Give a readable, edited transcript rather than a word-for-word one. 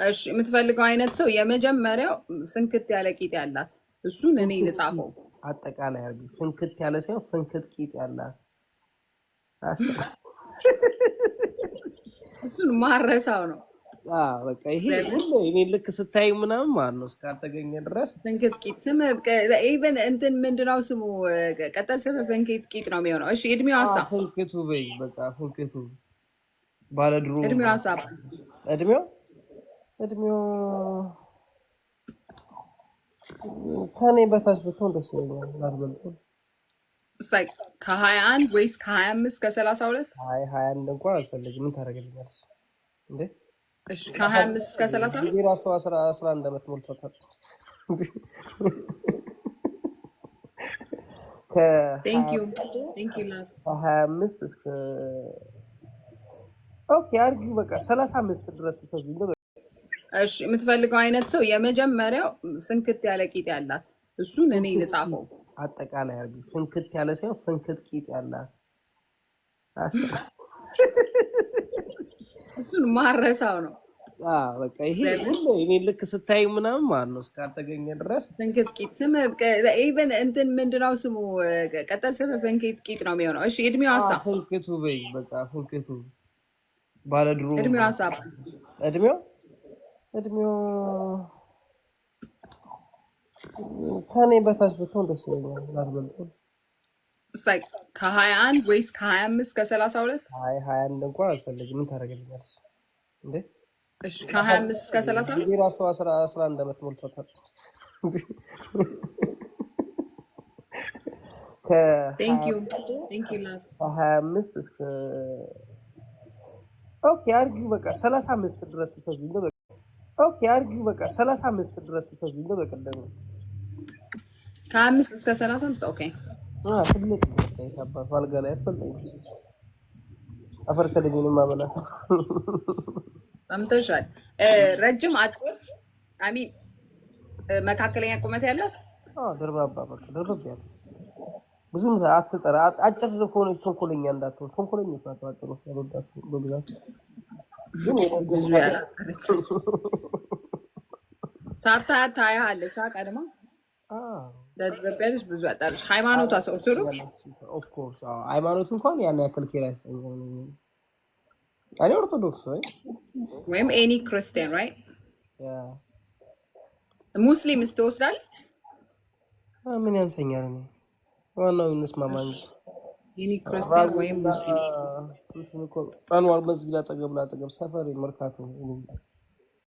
እሺ የምትፈልገው አይነት ሰው የመጀመሪያው ፍንክት ያለ ቂጥ ያላት እሱን እኔ ልጻፈው። አጠቃላይ አርግ ፍንክት ያለ ሳይሆን ፍንክት ቂጥ ያላት እሱን ማረሳው ነው። በቃ ይሄ ሁሉ እኔ ልክ ስታይ ምናምን ማለት ነው እስካልተገኘ ድረስ ፍንክት ቂጥ ስም ኢቨን እንትን ምንድነው ስሙ ቀጠል ስም ፍንክት ቂጥ ነው የሚሆነው። እሺ እድሜው አሳ ፍንክቱ በይ በቃ ፍንክቱ ባለድሮ እድሜው አሳ እድሜው ከኔ በታች ብትሆን ደስ ይለኛል። አትበልጥም። ከ21 ወይስ ከ25 ከ32? አይ 21 እንኳን አልፈልግም። ምን ታደርግልኛለሽ እንዴ? እሺ ከ25 እስከ 32 የራሱ 11 ዓመት ሞልቶታል። ቴንክ ዩ ላቭ ከ25 እስከ ኦኬ አርጊው በቃ 35 ድረስ ይፈጅ። እሺ የምትፈልገው አይነት ሰው የመጀመሪያው ፍንክት ያለ ቂጥ ያላት እሱን እኔ ልጻፈው። አጠቃላይ አርጊ ፍንክት ያለ ሳይሆን ፍንክት ቂጥ ያላት እሱን ማረሳው ነው። በቃ ይሄ ሁሉ እኔ ልክ ስታይ ምናምን ማለት ነው እስካልተገኘ ድረስ ፍንክት ቂጥ ስም ኢቨን እንትን ምንድነው ስሙ ቀጠል ስም ፍንክት ቂጥ ነው የሚሆነው። እሺ እድሜው አሳ ፍንክቱ በይ በቃ ፍንክቱ ባለድሮ እድሜው አሳ እድሜው ከኔ በታች ብትሆን ደስ ይለኛል። አትበልጥም። ከ21 ወይስ ከ25 ከ32? አይ 21 እንኳን አልፈልግም። ምን ታደርግልኛለሽ እንዴ? እሺ ከ25 እስከ 32 የራሱ 11 ዓመት ሞልቶታል። ቴንክ ዩ ላቭ ከ25 እስከ ኦኬ አርጊው በቃ 35 ድረስ ይፈጅ። ኦኬ አርጊው በቃ 35 ድረስ ይፈጅ። በቀደም ከ5 እስከ 35 ኦኬ ትልቅ ይታባል አልጋ ላይ አትፈልጠኝ። አፈር ከደኝንም ማበላት ሰምተሻል። ረጅም አጭር አሚን መካከለኛ ቁመት ያላት ደርባባ በቃ ደርባባ ያለ ብዙም አትጠራ። አጭር ከሆነች ተንኮለኛ እንዳትሆን። ተንኮለኞች ናቸው አጭሮች ያልወዳቸው በብዛት ግን ብዙ ያላረች ሳታያት ታያለች። ቀድማ ለኢትዮጵያኖች ብዙ ያጣለች። ሃይማኖቷስ ኦርቶዶክስ? ኦፍ ኮርስ ሃይማኖት እንኳን ያን ያክል ኬር አይስጠኝም። እኔ ኦርቶዶክስ ወይም ኤኒ ክርስቲያን ራይት። ሙስሊም ስትወስዳል ምን ያንሰኛል? እኔ ዋናው እንስማማ እንጂ ኤኒ ክርስቲያን ወይም ሙስሊም አንዋር መስጊድ አጠገብ ላጠገብ ሰፈር መርካቶ